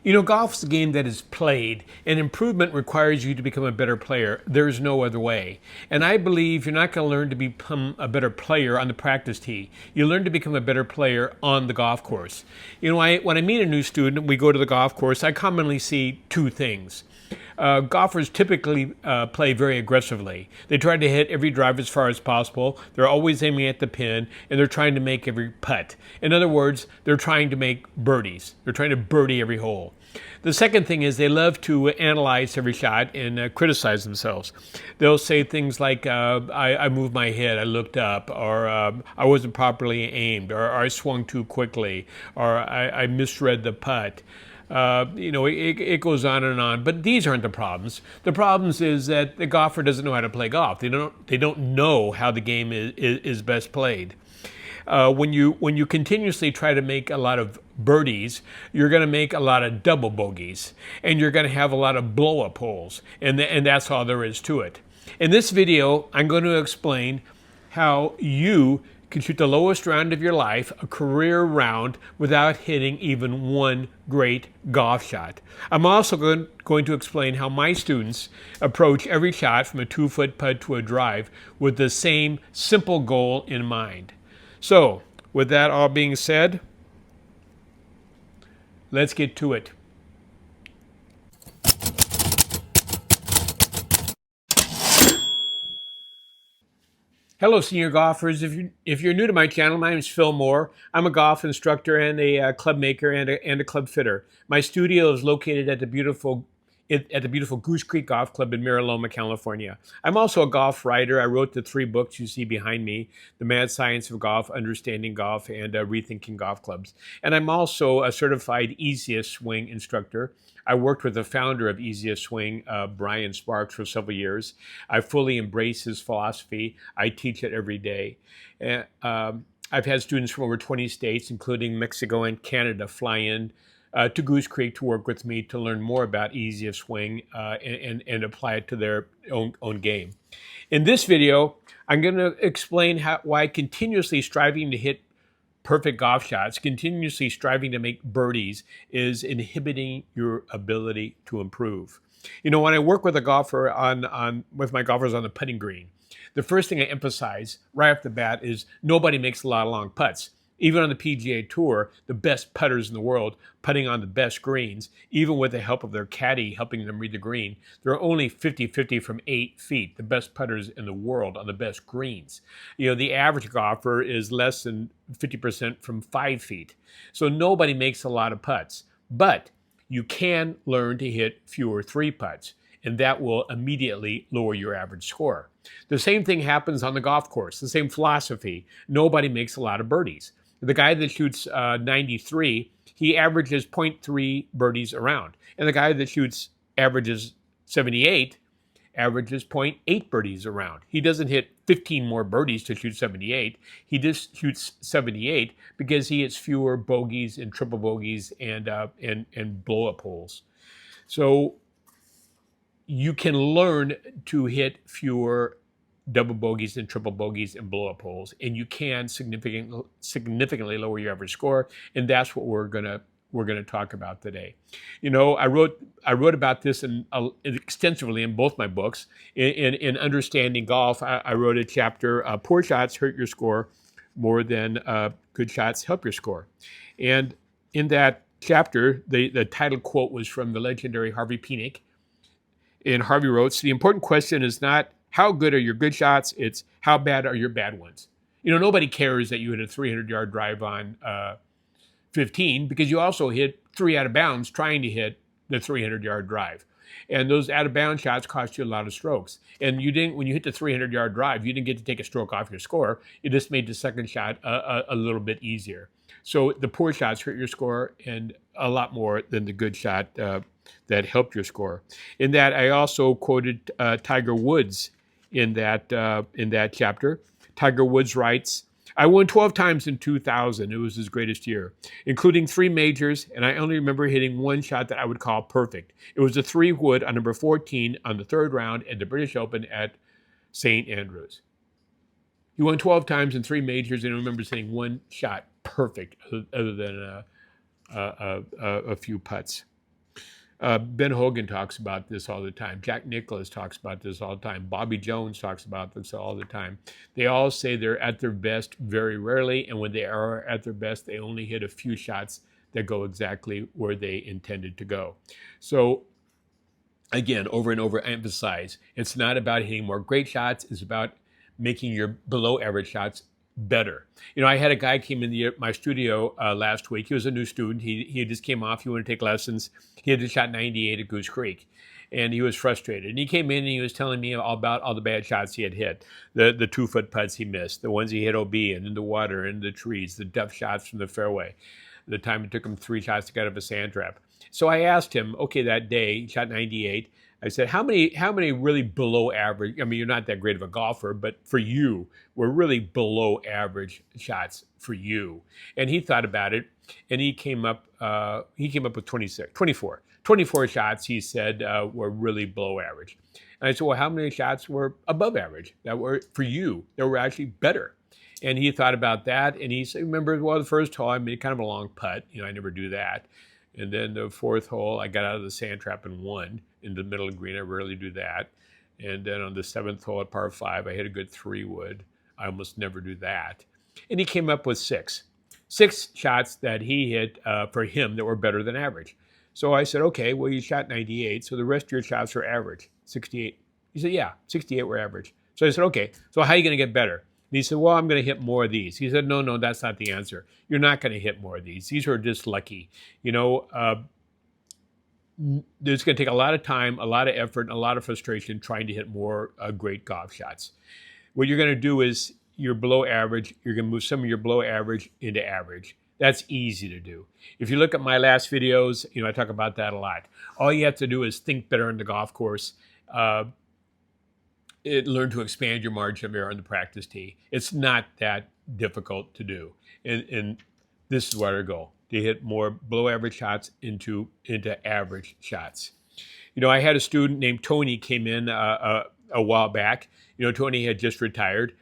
You know, golf's a game that is played, and improvement requires you to become a better player. There's no other way. And I believe you're not going to learn to become a better player on the practice tee. You learn to become a better player on the golf course. You know, when I meet a new student, we go to the golf course, I commonly see two things. Golfers typically play very aggressively. They try to hit every drive as far as possible. They're always aiming at the pin, and they're trying to make every putt. In other words, they're trying to make birdies. They're trying to birdie every hole. The second thing is they love to analyze every shot and criticize themselves. They'll say things like, I moved my head, I looked up, or I wasn't properly aimed, or I swung too quickly, or I misread the putt. It goes on and on. But these aren't the problems. The problems is that the golfer doesn't know how to play golf. They don't know how the game is best played. When you continuously try to make a lot of birdies, you're going to make a lot of double bogeys, and you're going to have a lot of blow-up holes, and that's all there is to it. In this video, I'm going to explain how you can shoot the lowest round of your life, a career round, without hitting even one great golf shot. I'm also going to explain how my students approach every shot from a 2-foot putt to a drive with the same simple goal in mind. So, with that all being said, let's get to it. Hello, senior golfers. If you're new to my channel, my name is Phil Moore. I'm a golf instructor and a club maker and a club fitter. My studio is located at the beautiful Goose Creek Golf Club in Mariloma, California. I'm also a golf writer. I wrote the 3 books you see behind me: The Mad Science of Golf, Understanding Golf, and Rethinking Golf Clubs. And I'm also a certified Easiest Swing instructor. I worked with the founder of Easiest Swing, Brian Sparks, for several years. I fully embrace his philosophy. I teach it every day. I've had students from over 20 states, including Mexico and Canada, fly in to Goose Creek to work with me to learn more about Easiest Swing and apply it to their own game. In this video, I'm going to explain why continuously striving to hit perfect golf shots, continuously striving to make birdies, is inhibiting your ability to improve. You know, when I work with a golfer with my golfers on the putting green, the first thing I emphasize right off the bat is nobody makes a lot of long putts. Even on the PGA Tour, the best putters in the world, putting on the best greens, even with the help of their caddy helping them read the green, they're only 50-50 from 8 feet, the best putters in the world on the best greens. You know, the average golfer is less than 50% from 5 feet. So nobody makes a lot of putts. But you can learn to hit fewer 3 putts, and that will immediately lower your average score. The same thing happens on the golf course, the same philosophy. Nobody makes a lot of birdies. The guy that shoots 93, he averages 0.3 birdies around. And the guy that averages 78, averages 0.8 birdies around. He doesn't hit 15 more birdies to shoot 78. He just shoots 78 because he hits fewer bogeys and triple bogeys and blow-up holes. So you can learn to hit fewer double bogeys and triple bogeys and blow-up holes, and you can significantly lower your average score, and that's what we're gonna talk about today. You know, I wrote about this extensively in both my books. In Understanding Golf, I wrote a chapter: Poor shots hurt your score more than good shots help your score. And in that chapter, the title quote was from the legendary Harvey Penick. And Harvey wrote, "The important question is not how good are your good shots, it's how bad are your bad ones." You know, nobody cares that you hit a 300-yard drive on 15 because you also hit 3 out of bounds trying to hit the 300-yard drive. And those out-of-bounds shots cost you a lot of strokes. And when you hit the 300-yard drive, you didn't get to take a stroke off your score. It just made the second shot a little bit easier. So the poor shots hurt your score and a lot more than the good shot that helped your score. In that, I also quoted Tiger Woods in that chapter. Tiger Woods writes, "I won 12 times in 2000. It was his greatest year, including 3 majors, and I only remember hitting one shot that I would call perfect. It was a 3-wood on number 14 on the 3rd round at the British Open at St. Andrews." He won 12 times in 3 majors and remembers hitting one shot perfect other than a few putts. Ben Hogan talks about this all the time. Jack Nicklaus talks about this all the time. Bobby Jones talks about this all the time. They all say they're at their best very rarely, and when they are at their best, they only hit a few shots that go exactly where they intended to go. So again, over and over, emphasize it's not about hitting more great shots, it's about making your below average shots better. I had a guy came in my studio last week. He was a new student. He just came off. He wanted to take lessons. He had just shot 98 at Goose Creek, and he was frustrated. And he came in and he was telling me all about all the bad shots he had hit, the 2-foot putts he missed, the ones he hit OB and in the water and the trees, the depth shots from the fairway, the time it took him 3 shots to get out of a sand trap. So I asked him, okay, that day he shot 98. I said, how many really below average? I mean, you're not that great of a golfer, but for you, were really below average shots for you. And he thought about it, and he came up with 24 shots. He said were really below average. And I said, well, how many shots were above average that were for you that were actually better? And he thought about that, and he said, remember, well, the first hole I made kind of a long putt. I never do that. And then the 4th hole, I got out of the sand trap and won in the middle of the green. I rarely do that. And then on the 7th hole at par 5, I hit a good 3-wood. I almost never do that. And he came up with 6 shots that he hit for him that were better than average. So I said, okay, well, you shot 98, so the rest of your shots are average, 68. He said, yeah, 68 were average. So I said, okay, so how are you going to get better? And he said, well, I'm going to hit more of these. He said, no, that's not the answer. You're not going to hit more of these. These are just lucky. There's going to take a lot of time, a lot of effort, and a lot of frustration trying to hit more great golf shots. What you're going to do is you're below average. You're going to move some of your below average into average. That's easy to do. If you look at my last videos, I talk about that a lot. All you have to do is think better on the golf course. Learn to expand your margin of error on the practice tee. It's not that difficult to do. And this is where I go, to hit more below average shots into average shots. I had a student named Tony came in a while back. Tony had just retired.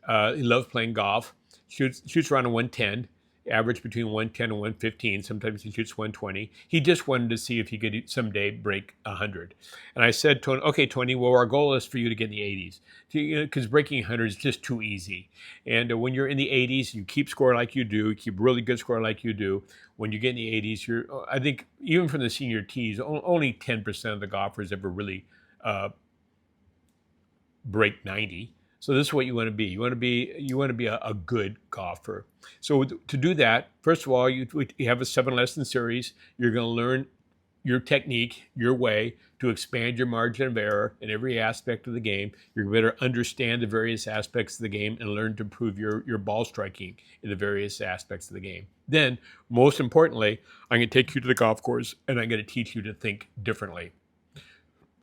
He loved playing golf, shoots around a 110, average between 110 and 115. Sometimes he shoots 120. He just wanted to see if he could someday break 100. And I said to him, okay, Tony, well, our goal is for you to get in the 80s, because breaking 100 is just too easy. And when you're in the 80s, you keep scoring like you do, you keep really good score like you do. When you get in the 80s, I think even from the senior tees, only 10% of the golfers ever really break 90. So this is what you want to be. You want to be a good golfer. So to do that, first of all, you have a 7-lesson series. You're going to learn your technique, your way to expand your margin of error in every aspect of the game. You're going to understand the various aspects of the game and learn to improve your ball striking in the various aspects of the game. Then, most importantly, I'm going to take you to the golf course and I'm going to teach you to think differently.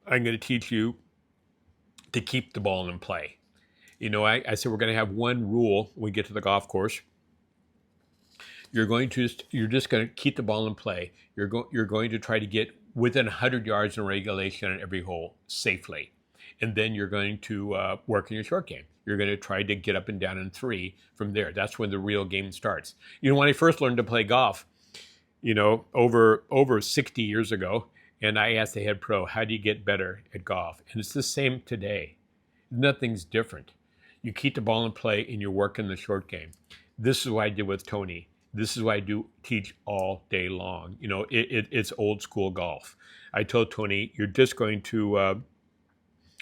I'm going to teach you to keep the ball in play. I said we're going to have one rule when we get to the golf course. You're just going to keep the ball in play. You're going to try to get within 100 yards in regulation on every hole safely. And then you're going to work in your short game. You're going to try to get up and down in 3 from there. That's when the real game starts. When I first learned to play golf, over 60 years ago, and I asked the head pro, how do you get better at golf? And it's the same today. Nothing's different. You keep the ball in play and you work in the short game. This is what I did with Tony. This is what I do teach all day long. It's old school golf. I told Tony, you're just going to,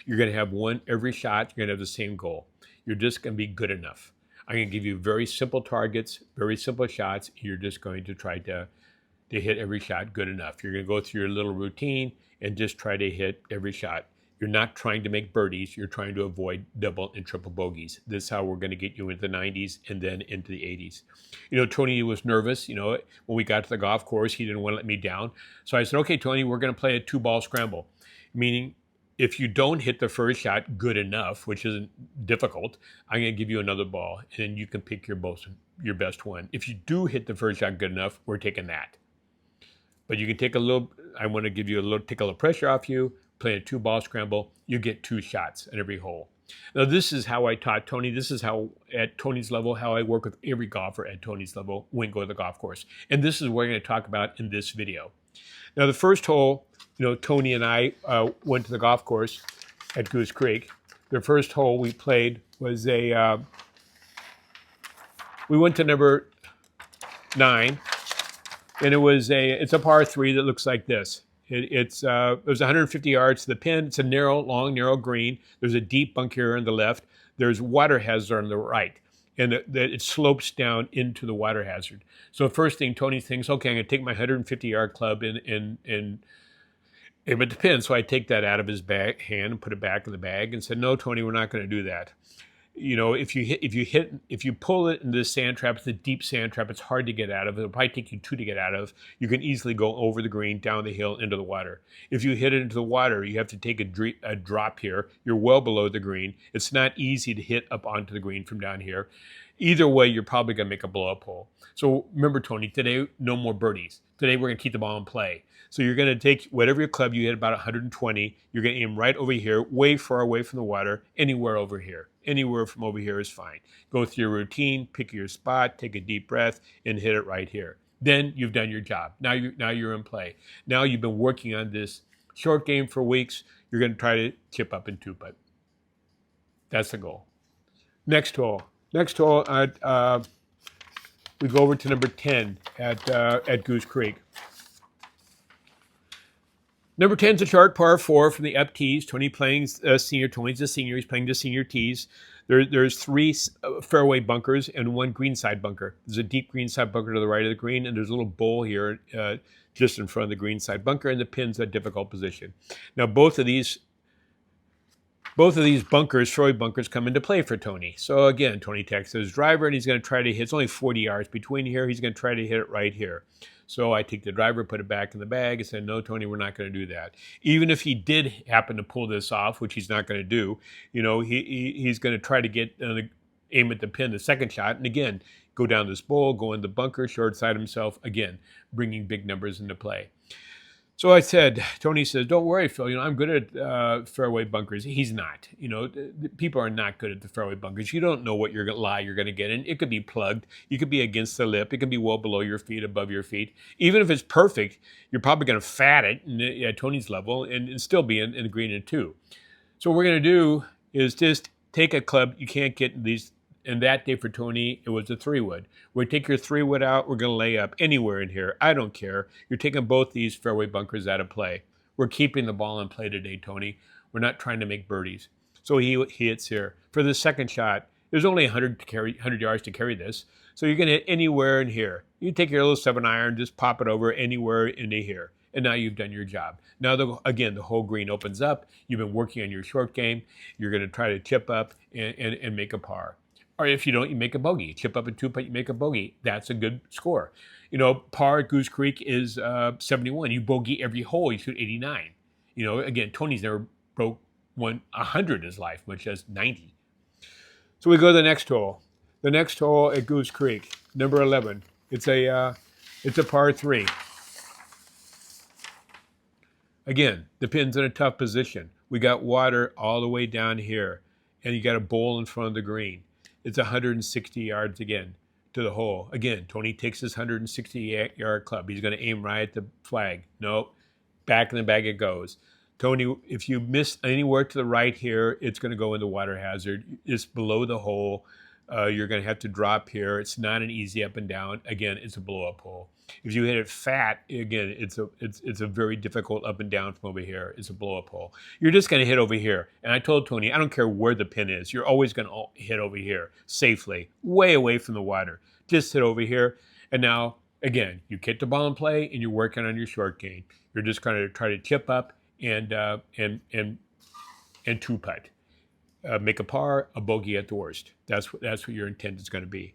you're going to have one every shot. You're going to have the same goal. You're just going to be good enough. I'm going to give you very simple targets, very simple shots. And you're just going to try to hit every shot good enough. You're going to go through your little routine and just try to hit every shot. You're not trying to make birdies. You're trying to avoid double and triple bogeys. This is how we're going to get you into the 90s and then into the 80s. Tony was nervous. When we got to the golf course, he didn't want to let me down. So I said, okay, Tony, we're going to play a 2-ball scramble, meaning if you don't hit the first shot good enough, which isn't difficult, I'm going to give you another ball, and then you can pick your best one. If you do hit the first shot good enough, we're taking that. But you can take I want to give you take a little pressure off you, play a 2-ball scramble, you get 2 shots at every hole. Now, this is how I taught Tony. This is how, at Tony's level, how I work with every golfer at Tony's level when go to the golf course. And this is what we're going to talk about in this video. Now, the first hole, Tony and I went to the golf course at Goose Creek. The first hole we played was we went to number 9, and it's a par 3 that looks like this. It was 150 yards to the pin. It's a long, narrow green. There's a deep bunker on the left. There's water hazard on the right, and it slopes down into the water hazard. So first thing Tony thinks, okay, I'm going to take my 150-yard club and aim at the pin. So I take that out of his hand and put it back in the bag and said, no, Tony, we're not going to do that. If you pull it into the sand trap, it's a deep sand trap. It's hard to get out of. It'll probably take you 2 to get out of. You can easily go over the green, down the hill, into the water. If you hit it into the water, you have to take a drop here. You're well below the green. It's not easy to hit up onto the green from down here. Either way, you're probably going to make a blow-up hole. So remember, Tony, today, no more birdies. Today, we're going to keep the ball in play. So you're going to take whatever your club, you hit about 120. You're going to aim right over here, way far away from the water, anywhere over here. Anywhere from over here is fine. Go through your routine, pick your spot, take a deep breath, and hit it right here. Then you've done your job. Now you're in play. Now you've been working on this short game for weeks. You're going to try to chip up and 2-putt. That's the goal. Next hole. Next hole, we go over to number 10 at Goose Creek. Number 10 is a short par 4 from the up tees. Tony playing senior. Tony's a senior. He's playing the senior tees. There's 3 fairway bunkers and 1 greenside bunker. There's a deep greenside bunker to the right of the green, and there's a little bowl here just in front of the greenside bunker, and the pin's a difficult position. Now, both of these bunkers, fairway bunkers, come into play for Tony. So again, Tony takes his driver, and he's going to try to hit. It's only 40 yards between here. He's going to try to hit it right here. So I take the driver, put it back in the bag, and said, no, Tony, we're not going to do that. Even if he did happen to pull this off, which he's not going to do, he's going to try to get aim at the pin the second shot, and again, go down this bowl, go in the bunker, short side himself, again, bringing big numbers into play. So I said, Tony says, don't worry, Phil, I'm good at fairway bunkers. He's not. People are not good at the fairway bunkers. You don't know what you're going to get in. It could be plugged. You could be against the lip. It could be well below your feet, above your feet. Even if it's perfect, you're probably going to fat it at Tony's level and still be in the green in 2. So what we're going to do is just take a club. You can't get in these. And that day for Tony, it was a 3-wood. We take your 3-wood out. We're going to lay up anywhere in here. I don't care. You're taking both these fairway bunkers out of play. We're keeping the ball in play today, Tony. We're not trying to make birdies. So he hits here. For the second shot, there's only 100 yards to carry this. So you're going to hit anywhere in here. You take your little 7-iron, just pop it over anywhere into here. And now you've done your job. Now, again, the whole green opens up. You've been working on your short game. You're going to try to chip up and make a par. Or if you don't, you make a bogey. Chip up a 2-putt, you make a bogey. That's a good score. Par at Goose Creek is 71. You bogey every hole, you shoot 89. Again, Tony's never broke 100 in his life, much as 90. So we go to the next hole. The next hole at Goose Creek, number 11. It's a par 3. Again, the pin's in a tough position. We got water all the way down here, and you got a bowl in front of the green. It's 160 yards again to the hole. Again, Tony takes his 160-yard club. He's going to aim right at the flag. Nope. Back in the bag it goes. Tony, if you miss anywhere to the right here, it's going to go into water hazard. It's below the hole. You're going to have to drop here. It's not an easy up and down. Again, it's a blow-up hole. If you hit it fat, again, it's a very difficult up and down from over here. It's a blow-up hole. You're just going to hit over here. And I told Tony, I don't care where the pin is. You're always going to hit over here safely, way away from the water. Just hit over here. And now, again, you get the ball in play, and you're working on your short game. You're just going to try to chip up and 2-putt. Make a par, a bogey at the worst. That's what your intent is going to be.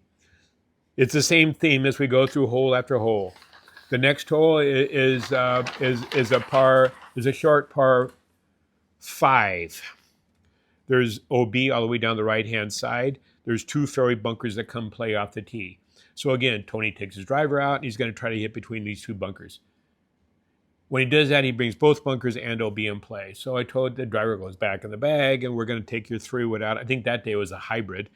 It's the same theme as we go through hole after hole. The next hole is a short par 5. There's OB all the way down the right-hand side. There's 2 fairway bunkers that come play off the tee. So again, Tony takes his driver out, and he's going to try to hit between these 2 bunkers. When he does that, he brings both bunkers and OB in play. So I told the driver goes back in the bag, and we're going to take your 3-wood out. I think that day was a hybrid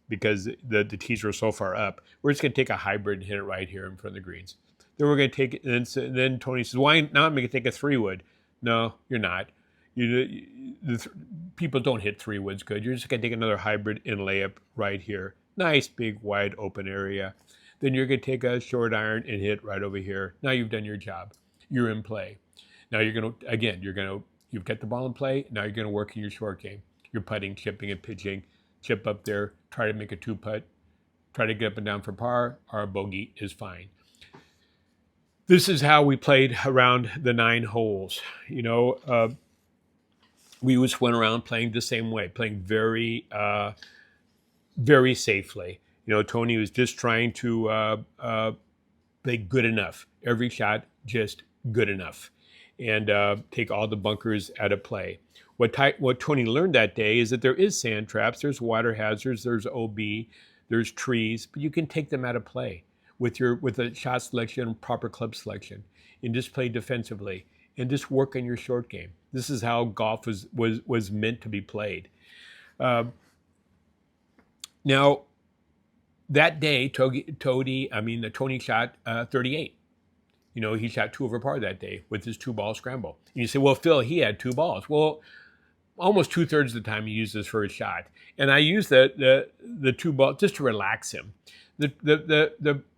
because the tees were so far up. We're just going to take a hybrid and hit it right here in front of the greens. Then we're going to take it, and then Tony says, "Why now? I'm going to take a 3-wood." No, you're not. People don't hit 3-woods good. You're just going to take another hybrid and lay up right here. Nice, big, wide open area. Then you're going to take a short iron and hit right over here. Now you've done your job. You're in play. Now you're going to, again, you've got the ball in play. Now you're going to work in your short game. You're putting, chipping, and pitching. Chip up there. Try to make a 2-putt. Try to get up and down for par. Or a bogey is fine. This is how we played around the 9 holes. We just went around playing the same way, playing very, very safely. Tony was just trying to play good enough. Every shot, just good enough. And take all the bunkers out of play. What Tony learned that day is that there is sand traps, there's water hazards, there's OB, there's trees, but you can take them out of play with a shot selection and proper club selection, and just play defensively and just work on your short game. This is how golf was meant to be played. Now, that day, Tony shot 38. He shot 2 over par that day with his 2-ball scramble. And you say, well, Phil, he had 2 balls. Well, almost 2/3 of the time he used his first shot. And I used the 2 ball just to relax him.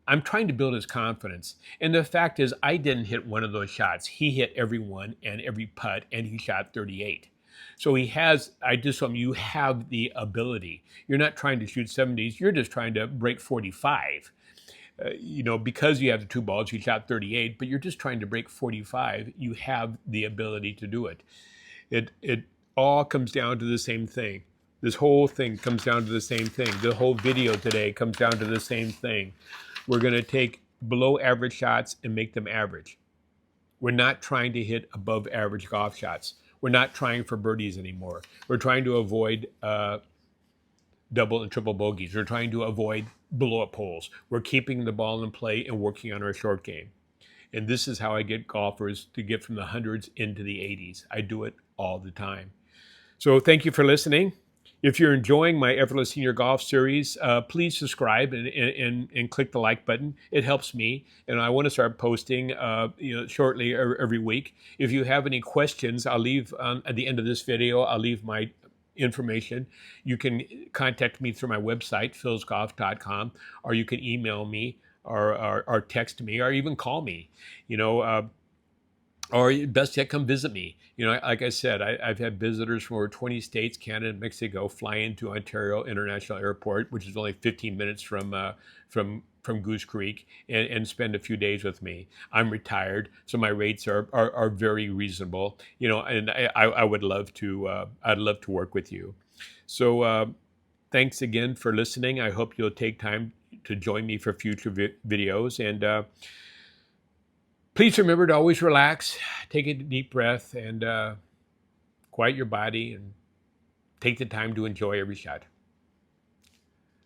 I'm trying to build his confidence. And the fact is, I didn't hit one of those shots. He hit every one and every putt, and he shot 38. So I just told him, you have the ability. You're not trying to shoot 70s. You're just trying to break 45. Because you have the 2 balls, you shot 38, but you're just trying to break 45. You have the ability to do it. It all comes down to the same thing. This whole thing comes down to the same thing. The whole video today comes down to the same thing. We're going to take below average shots and make them average. We're not trying to hit above average golf shots. We're not trying for birdies anymore. We're trying to avoid double and triple bogeys. We're trying to avoid blow-up holes. We're keeping the ball in play and working on our short game. And this is how I get golfers to get from the hundreds into the 80s. I do it all the time. So thank you for listening. If you're enjoying my Effortless Senior Golf series, please subscribe and click the like button. It helps me, and I want to start posting shortly every week. If you have any questions, I'll leave at the end of this video, I'll leave my information. You can contact me through my website, philsgolf.com, or you can email me or text me or even call me. Or best yet, come visit me. Like I said, I've had visitors from over 20 states, Canada, and Mexico fly into Ontario International Airport, which is only 15 minutes from Goose Creek, and spend a few days with me. I'm retired, so my rates are very reasonable. And I would love to I'd love to work with you. So thanks again for listening. I hope you'll take time to join me for future videos, and please remember to always relax, take a deep breath, and quiet your body, and take the time to enjoy every shot.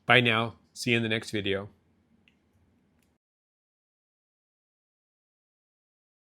Bye now. See you in the next video.